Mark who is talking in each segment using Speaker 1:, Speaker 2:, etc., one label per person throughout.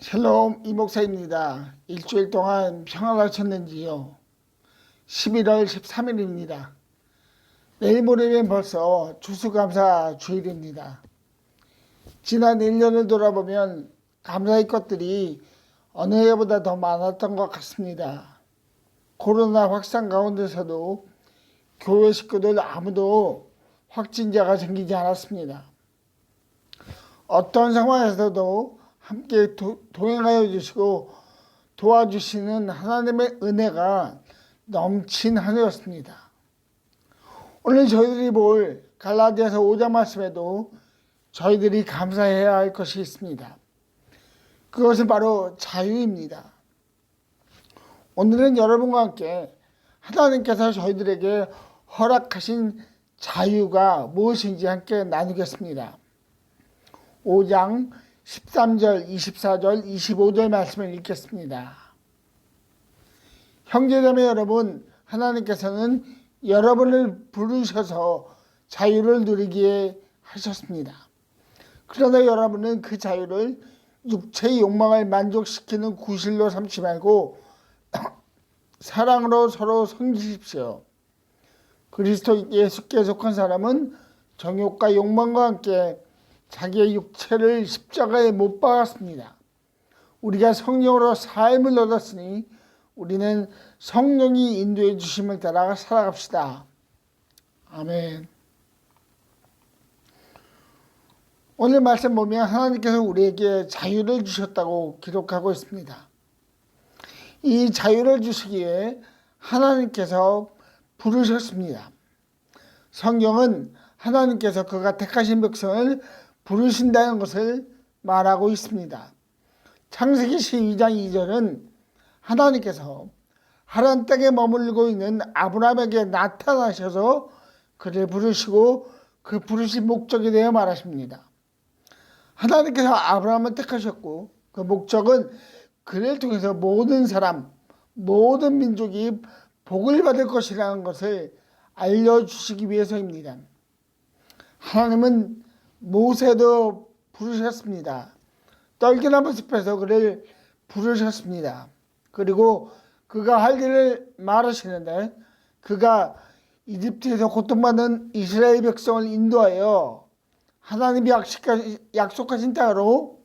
Speaker 1: 샬롬 이목사입니다. 일주일 동안 평안하셨는지요? 11월 13일입니다. 내일 모레면 벌써 추수감사 주일입니다. 지난 1년을 돌아보면 감사의 것들이 어느 해보다 더 많았던 것 같습니다. 코로나 확산 가운데서도 교회 식구들 아무도 확진자가 생기지 않았습니다. 어떤 상황에서도 함께 동행하여 주시고 도와주시는 하나님의 은혜가 넘친 한 해였습니다. 오늘 저희들이 볼 갈라디아서 5장 말씀에도 저희들이 감사해야 할 것이 있습니다. 그것은 바로 자유입니다. 오늘은 여러분과 함께 하나님께서 저희들에게 허락하신 자유가 무엇인지 함께 나누겠습니다. 5장 13절, 24절, 25절 말씀을 읽겠습니다. 형제자매 여러분, 하나님께서는 여러분을 부르셔서 자유를 누리게 하셨습니다. 그러나 여러분은 그 자유를 육체의 욕망을 만족시키는 구실로 삼지 말고 사랑으로 서로 섬기십시오. 그리스도 예수께 속한 사람은 정욕과 욕망과 함께 자기의 육체를 십자가에 못 박았습니다. 우리가 성령으로 삶을 얻었으니 우리는 성령이 인도해 주심을 따라 살아갑시다. 아멘. 오늘 말씀 보면 하나님께서 우리에게 자유를 주셨다고 기록하고 있습니다. 이 자유를 주시기에 하나님께서 부르셨습니다. 성경은 하나님께서 그가 택하신 백성을 부르신다는 것을 말하고 있습니다. 창세기 12장 2절은 하나님께서 하란 땅에 머물고 있는 아브라함에게 나타나셔서 그를 부르시고 그 부르신 목적에 대해 말하십니다. 하나님께서 아브라함을 택하셨고 그 목적은 그를 통해서 모든 사람, 모든 민족이 복을 받을 것이라는 것을 알려주시기 위해서입니다. 하나님은 모세도 부르셨습니다. 떨기나무 숲에서 그를 부르셨습니다. 그리고 그가 할 일을 말하시는데 그가 이집트에서 고통받는 이스라엘 백성을 인도하여 하나님이 약속하신 땅으로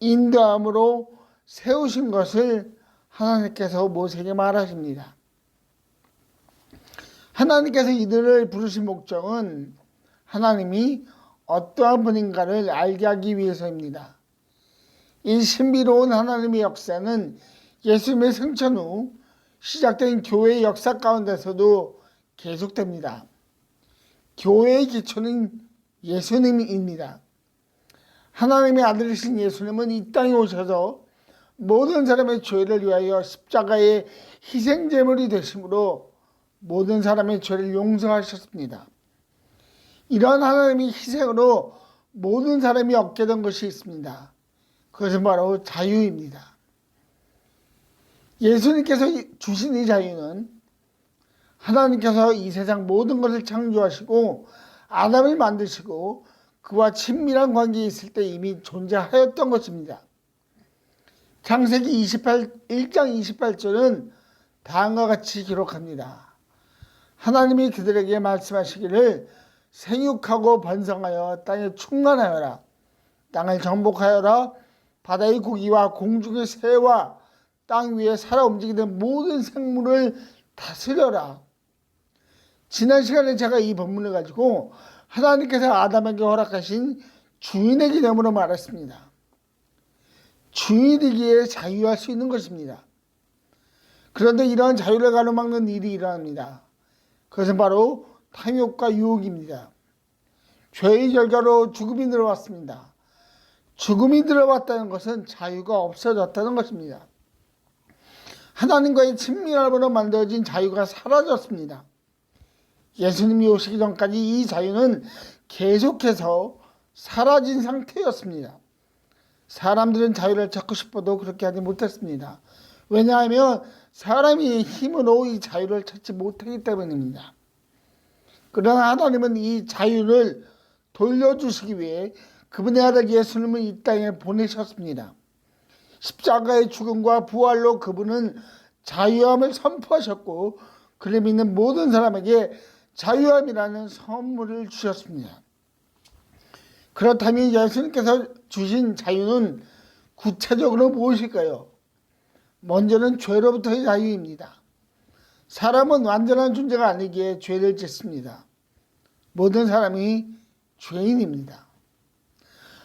Speaker 1: 인도함으로 세우신 것을 하나님께서 모세에게 말하십니다. 하나님께서 이들을 부르신 목적은 하나님이 어떠한 분인가를 알게 하기 위해서입니다. 이 신비로운 하나님의 역사는 예수님의 승천 후 시작된 교회의 역사 가운데서도 계속됩니다. 교회의 기초는 예수님입니다. 하나님의 아들이신 예수님은 이 땅에 오셔서 모든 사람의 죄를 위하여 십자가의 희생제물이 되심으로 모든 사람의 죄를 용서하셨습니다. 이러한 하나님의 희생으로 모든 사람이 얻게 된 것이 있습니다. 그것은 바로 자유입니다. 예수님께서 주신 이 자유는 하나님께서 이 세상 모든 것을 창조하시고 아담을 만드시고 그와 친밀한 관계에 있을 때 이미 존재하였던 것입니다. 창세기 1장 28절은 다음과 같이 기록합니다. 하나님이 그들에게 말씀하시기를 생육하고 번성하여 땅에 충만하여라. 땅을 정복하여라. 바다의 고기와 공중의 새와 땅 위에 살아 움직이는 모든 생물을 다스려라. 지난 시간에 제가 이 본문을 가지고 하나님께서 아담에게 허락하신 주인의 개념으로 말했습니다. 주인이기에 자유할 수 있는 것입니다. 그런데 이러한 자유를 가로막는 일이 일어납니다. 그것은 바로 탐욕과 유혹입니다. 죄의 결과로 죽음이 들어왔습니다. 죽음이 들어왔다는 것은 자유가 없어졌다는 것입니다. 하나님과의 친밀함으로 만들어진 자유가 사라졌습니다. 예수님이 오시기 전까지 이 자유는 계속해서 사라진 상태였습니다. 사람들은 자유를 찾고 싶어도 그렇게 하지 못했습니다. 왜냐하면 사람이 힘으로 이 자유를 찾지 못하기 때문입니다. 그러나 하나님은 이 자유를 돌려주시기 위해 그분의 아들 예수님을 이 땅에 보내셨습니다. 십자가의 죽음과 부활로 그분은 자유함을 선포하셨고 그를 믿는 모든 사람에게 자유함이라는 선물을 주셨습니다. 그렇다면 예수님께서 주신 자유는 구체적으로 무엇일까요? 먼저는 죄로부터의 자유입니다. 사람은 완전한 존재가 아니기에 죄를 짓습니다. 모든 사람이 죄인입니다.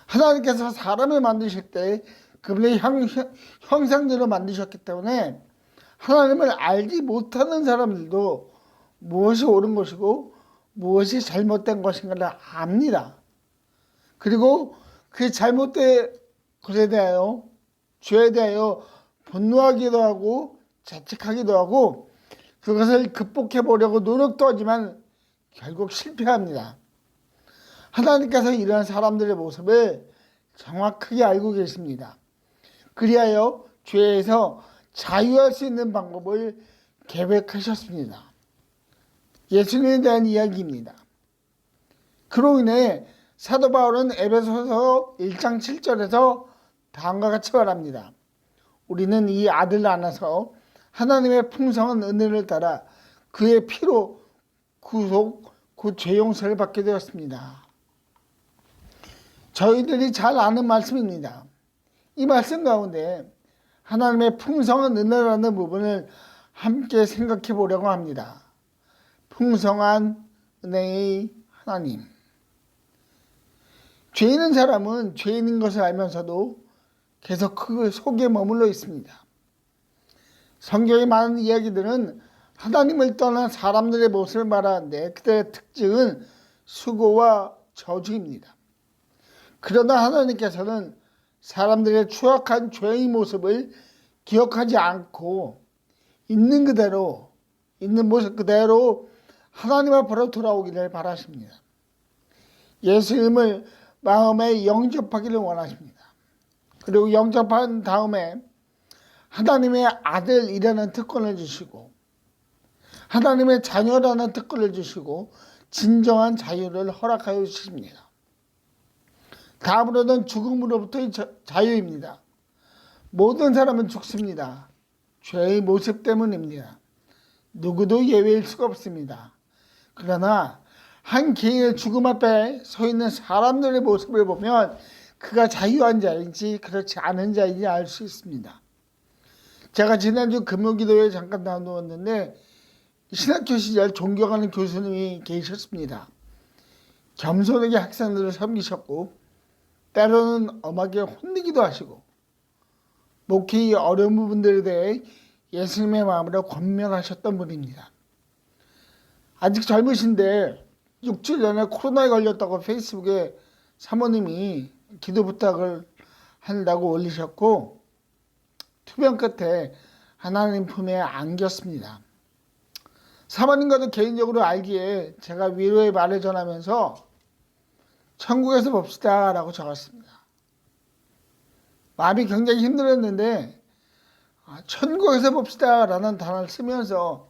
Speaker 1: 하나님께서 사람을 만드실 때 그분의 형상대로 만드셨기 때문에 하나님을 알지 못하는 사람들도 무엇이 옳은 것이고 무엇이 잘못된 것인가를 압니다. 그리고 그 잘못된 것에 대하여 죄에 대하여 분노하기도 하고 자책하기도 하고 그것을 극복해 보려고 노력도 하지만 결국 실패합니다. 하나님께서 이러한 사람들의 모습을 정확하게 알고 계십니다. 그리하여 죄에서 자유할 수 있는 방법을 계획하셨습니다. 예수님에 대한 이야기입니다. 그로 인해 사도 바울은 에베소서 1장 7절에서 다음과 같이 말합니다. 우리는 이 아들 안에서 하나님의 풍성한 은혜를 따라 그의 피로 구속 곧 죄 용서를 받게 되었습니다. 저희들이 잘 아는 말씀입니다. 이 말씀 가운데 하나님의 풍성한 은혜라는 부분을 함께 생각해 보려고 합니다. 풍성한 은혜의 하나님. 죄 있는 사람은 죄인인 것을 알면서도 계속 그 속에 머물러 있습니다. 성경의 많은 이야기들은 하나님을 떠난 사람들의 모습을 말하는데 그들의 특징은 수고와 저주입니다. 그러나 하나님께서는 사람들의 추악한 죄의 모습을 기억하지 않고 있는 그대로, 있는 모습 그대로 하나님 앞으로 돌아오기를 바라십니다. 예수님을 마음에 영접하기를 원하십니다. 그리고 영접한 다음에 하나님의 아들이라는 특권을 주시고 하나님의 자녀라는 특권을 주시고 진정한 자유를 허락하여 주십니다. 다음으로는 죽음으로부터의 자유입니다. 모든 사람은 죽습니다. 죄의 모습 때문입니다. 누구도 예외일 수가 없습니다. 그러나 한 개인의 죽음 앞에 서 있는 사람들의 모습을 보면 그가 자유한 자인지 그렇지 않은 자인지 알 수 있습니다. 제가 지난주 금요기도에 잠깐 나누었는데 신학교 시절 존경하는 교수님이 계셨습니다. 겸손하게 학생들을 섬기셨고 때로는 엄하게 혼내기도 하시고 목회의 어려운 부분들에 대해 예수님의 마음으로 권면하셨던 분입니다. 아직 젊으신데 6주 전에 코로나에 걸렸다고 페이스북에 사모님이 기도 부탁을 한다고 올리셨고 투병 끝에 하나님 품에 안겼습니다. 사모님과도 개인적으로 알기에 제가 위로의 말을 전하면서 천국에서 봅시다 라고 적었습니다. 마음이 굉장히 힘들었는데 천국에서 봅시다 라는 단어를 쓰면서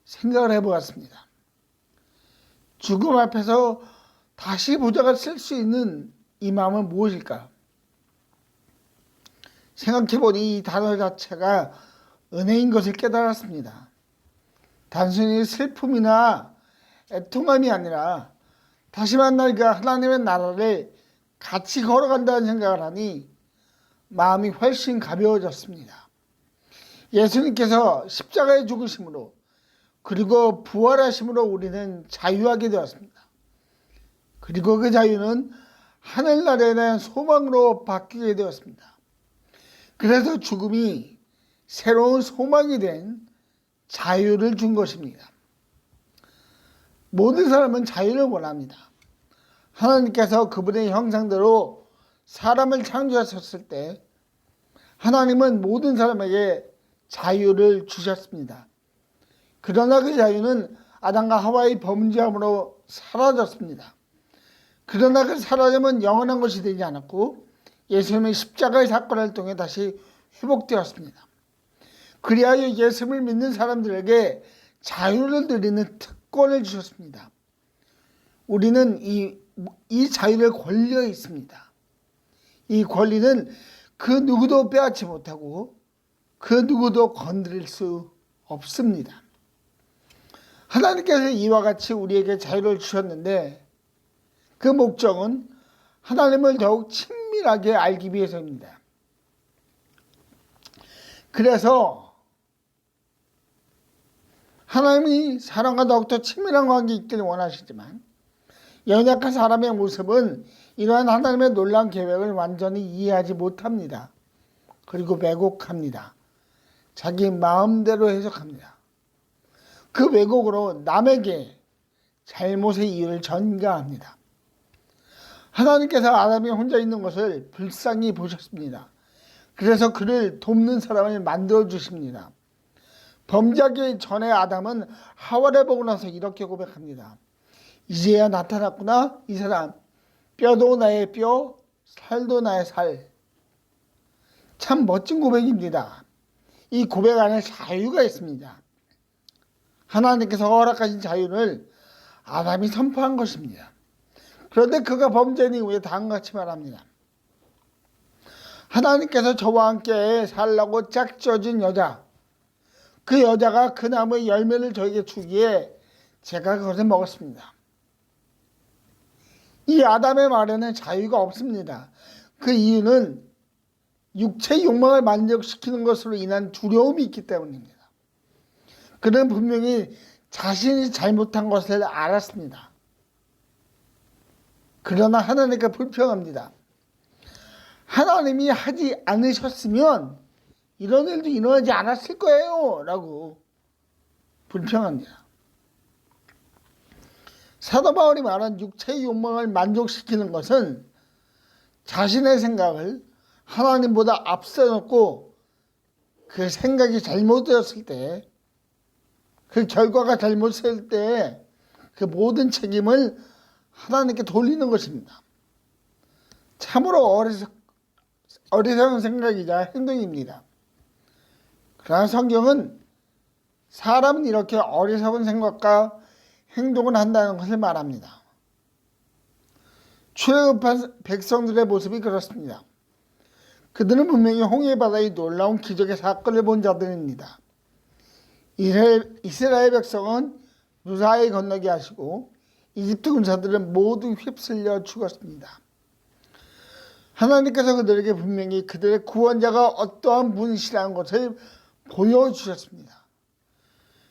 Speaker 1: 생각을 해보았습니다. 죽음 앞에서 다시 보자가 쓸 수 있는 이 마음은 무엇일까? 생각해보니 이 단어 자체가 은혜인 것을 깨달았습니다. 단순히 슬픔이나 애통함이 아니라 다시 만날 그 하나님의 나라를 같이 걸어간다는 생각을 하니 마음이 훨씬 가벼워졌습니다. 예수님께서 십자가에 죽으심으로 그리고 부활하심으로 우리는 자유하게 되었습니다. 그리고 그 자유는 하늘나라에 대한 소망으로 바뀌게 되었습니다. 그래서 죽음이 새로운 소망이 된 자유를 준 것입니다. 모든 사람은 자유를 원합니다. 하나님께서 그분의 형상대로 사람을 창조하셨을 때 하나님은 모든 사람에게 자유를 주셨습니다. 그러나 그 자유는 아담과 하와의 범죄함으로 사라졌습니다. 그러나 그 사라짐은 영원한 것이 되지 않았고 예수님의 십자가의 사건을 통해 다시 회복되었습니다. 그리하여 예수님을 믿는 사람들에게 자유를 누리는 특권을 주셨습니다. 우리는 이 자유를 권리가 있습니다. 이 권리는 그 누구도 빼앗지 못하고 그 누구도 건드릴 수 없습니다. 하나님께서 이와 같이 우리에게 자유를 주셨는데 그 목적은 하나님을 더욱 친밀하게 알기 위해서입니다. 그래서 하나님이 사람과 더욱더 친밀한 관계에 있기를 원하시지만 연약한 사람의 모습은 이러한 하나님의 놀라운 계획을 완전히 이해하지 못합니다. 그리고 왜곡합니다. 자기 마음대로 해석합니다. 그 왜곡으로 남에게 잘못의 이유를 전가합니다. 하나님께서 아담이 혼자 있는 것을 불쌍히 보셨습니다. 그래서 그를 돕는 사람을 만들어 주십니다. 범죄하기 전에 아담은 하와를 보고 나서 이렇게 고백합니다. 이제야 나타났구나 이 사람. 뼈도 나의 뼈, 살도 나의 살. 참 멋진 고백입니다. 이 고백 안에 자유가 있습니다. 하나님께서 허락하신 자유를 아담이 선포한 것입니다. 그런데 그가 범죄한 이후에 다음과 같이 말합니다. 하나님께서 저와 함께 살라고 짝지어준 여자, 그 여자가 그 나무의 열매를 저에게 주기에 제가 그것을 먹었습니다. 이 아담의 말에는 자유가 없습니다. 그 이유는 육체의 욕망을 만족시키는 것으로 인한 두려움이 있기 때문입니다. 그는 분명히 자신이 잘못한 것을 알았습니다. 그러나 하나님께 불평합니다. 하나님이 하지 않으셨으면 이런 일도 일어나지 않았을 거예요 라고 불평합니다. 사도 바울이 말한 육체의 욕망을 만족시키는 것은 자신의 생각을 하나님보다 앞서놓고 그 생각이 잘못되었을 때, 그 결과가 잘못될 때 그 모든 책임을 하나님께 돌리는 것입니다. 참으로 어리석은 생각이자 행동입니다. 그러나 성경은 사람은 이렇게 어리석은 생각과 행동을 한다는 것을 말합니다. 출애굽한 백성들의 모습이 그렇습니다. 그들은 분명히 홍해바다의 놀라운 기적의 사건을 본 자들입니다. 이스라엘 백성은 무사히 건너게 하시고 이집트 군사들은 모두 휩쓸려 죽었습니다. 하나님께서 그들에게 분명히 그들의 구원자가 어떠한 분이시라는 것을 보여주셨습니다.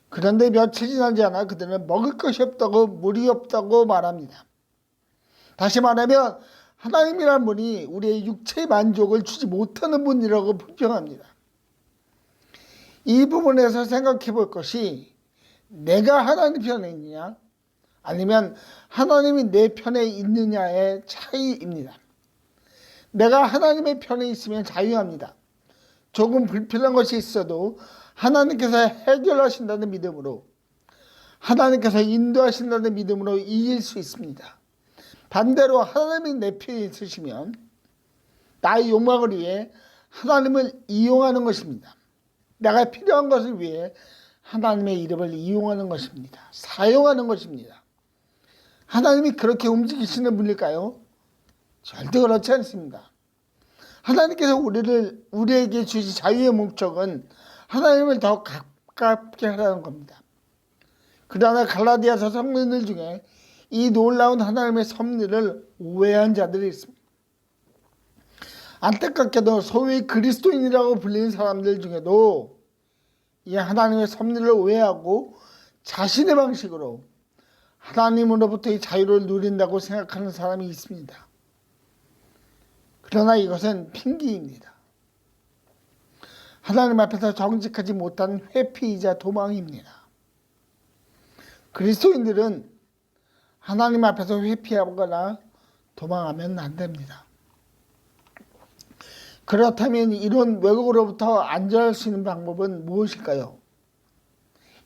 Speaker 1: 그런데 며칠 지나지 않아 그들은 먹을 것이 없다고 물이 없다고 말합니다. 다시 말하면 하나님이란 분이 우리의 육체의 만족을 주지 못하는 분이라고 불평합니다. 이 부분에서 생각해 볼 것이 내가 하나님 편에 있느냐 아니면 하나님이 내 편에 있느냐의 차이입니다. 내가 하나님의 편에 있으면 자유합니다. 조금 불편한 것이 있어도 하나님께서 해결하신다는 믿음으로, 하나님께서 인도하신다는 믿음으로 이길 수 있습니다. 반대로 하나님이 내 편에 있으시면 나의 욕망을 위해 하나님을 이용하는 것입니다. 내가 필요한 것을 위해 하나님의 이름을 이용하는 것입니다. 사용하는 것입니다. 하나님이 그렇게 움직이시는 분일까요? 절대 그렇지 않습니다. 하나님께서 우리에게 주신 자유의 목적은 하나님을 더 가깝게 하라는 겁니다. 그러나 갈라디아서 성도들 중에 이 놀라운 하나님의 섭리를 오해한 자들이 있습니다. 안타깝게도 소위 그리스도인이라고 불리는 사람들 중에도 이 하나님의 섭리를 오해하고 자신의 방식으로 하나님으로부터의 자유를 누린다고 생각하는 사람이 있습니다. 그러나 이것은 핑계입니다. 하나님 앞에서 정직하지 못한 회피이자 도망입니다. 그리스도인들은 하나님 앞에서 회피하거나 도망하면 안 됩니다. 그렇다면 이런 왜곡으로부터 안전할 수 있는 방법은 무엇일까요?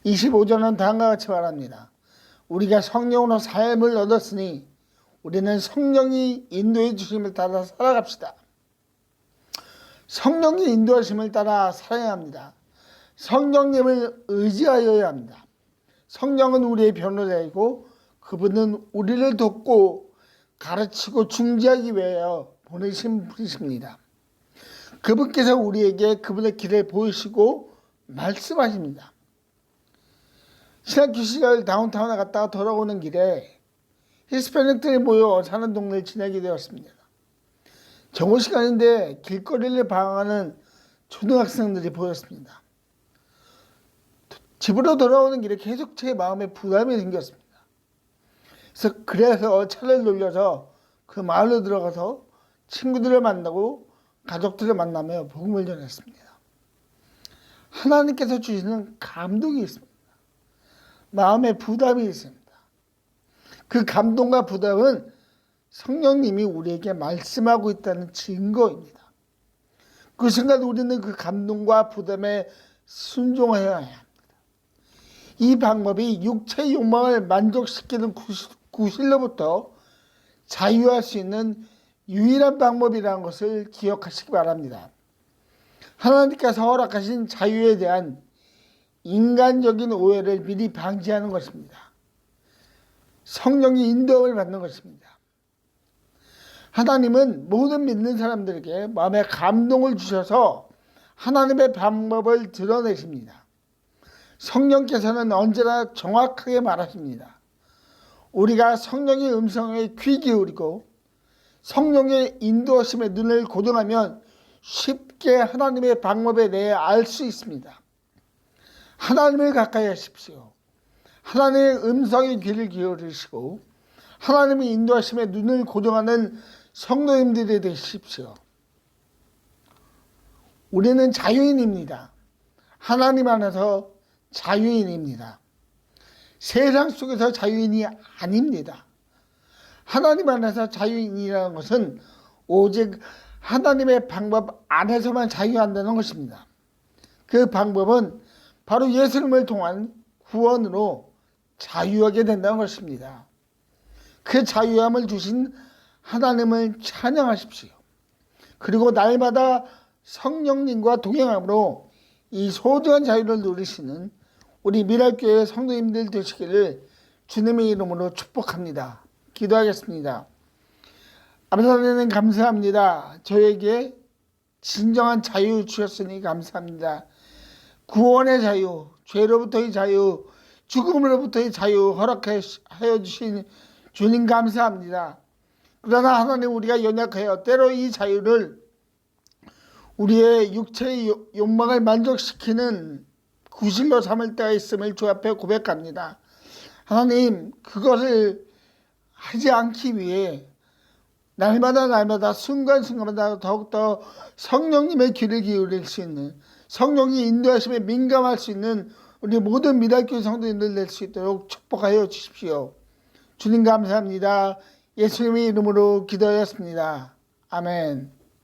Speaker 1: 25절은 다음과 같이 말합니다. 우리가 성령으로 삶을 얻었으니 우리는 성령이 인도해 주심을 따라 살아갑시다. 성령의 인도하심을 따라 살아야 합니다. 성령님을 의지하여야 합니다. 성령은 우리의 변호자이고 그분은 우리를 돕고 가르치고 중지하기 위하여 보내신 분이십니다. 그분께서 우리에게 그분의 길을 보이시고 말씀하십니다. 신학교 시절 다운타운에 갔다가 돌아오는 길에 히스패닉들이 모여 사는 동네를 지나게 되었습니다. 정오 시간인데 길거리를 방황하는 초등학생들이 보였습니다. 집으로 돌아오는 길에 계속 제 마음에 부담이 생겼습니다. 그래서 차를 돌려서 그 마을로 들어가서 친구들을 만나고 가족들을 만나며 복음을 전했습니다. 하나님께서 주시는 감동이 있습니다. 마음에 부담이 있습니다. 그 감동과 부담은 성령님이 우리에게 말씀하고 있다는 증거입니다. 그 순간 우리는 그 감동과 부담에 순종해야 합니다. 이 방법이 육체의 욕망을 만족시키는 구실로부터 자유할 수 있는 유일한 방법이라는 것을 기억하시기 바랍니다. 하나님께서 허락하신 자유에 대한 인간적인 오해를 미리 방지하는 것입니다. 성령의 인도함을 받는 것입니다. 하나님은 모든 믿는 사람들에게 마음에 감동을 주셔서 하나님의 방법을 드러내십니다. 성령께서는 언제나 정확하게 말하십니다. 우리가 성령의 음성에 귀 기울이고 성령의 인도하심에 눈을 고정하면 쉽게 하나님의 방법에 대해 알 수 있습니다. 하나님을 가까이 하십시오. 하나님의 음성에 귀를 기울이시고 하나님의 인도하심에 눈을 고정하는 성도님들이 되십시오. 우리는 자유인입니다. 하나님 안에서 자유인입니다. 세상 속에서 자유인이 아닙니다. 하나님 안에서 자유인이라는 것은 오직 하나님의 방법 안에서만 자유한다는 것입니다. 그 방법은 바로 예수님을 통한 구원으로 자유하게 된다는 것입니다. 그 자유함을 주신 하나님을 찬양하십시오. 그리고 날마다 성령님과 동행함으로 이 소중한 자유를 누리시는 우리 미랄교회 성도님들 되시기를 주님의 이름으로 축복합니다. 기도하겠습니다. 아버지 하나님 감사합니다. 저에게 진정한 자유 주셨으니 감사합니다. 구원의 자유, 죄로부터의 자유, 죽음으로부터의 자유 허락하여 주신 주님 감사합니다. 그러나 하나님 우리가 연약하여 때로 이 자유를 우리의 육체의 욕망을 만족시키는 구실로 삼을 때가 있음을 주 앞에 고백합니다. 하나님 그것을 하지 않기 위해 날마다 순간순간마다 더욱더 성령님의 귀를 기울일 수 있는 성령이 인도하심에 민감할 수 있는 우리 모든 미랄교회 성도님들 될 수 있도록 축복하여 주십시오. 주님 감사합니다. 예수님의 이름으로 기도하였습니다. 아멘.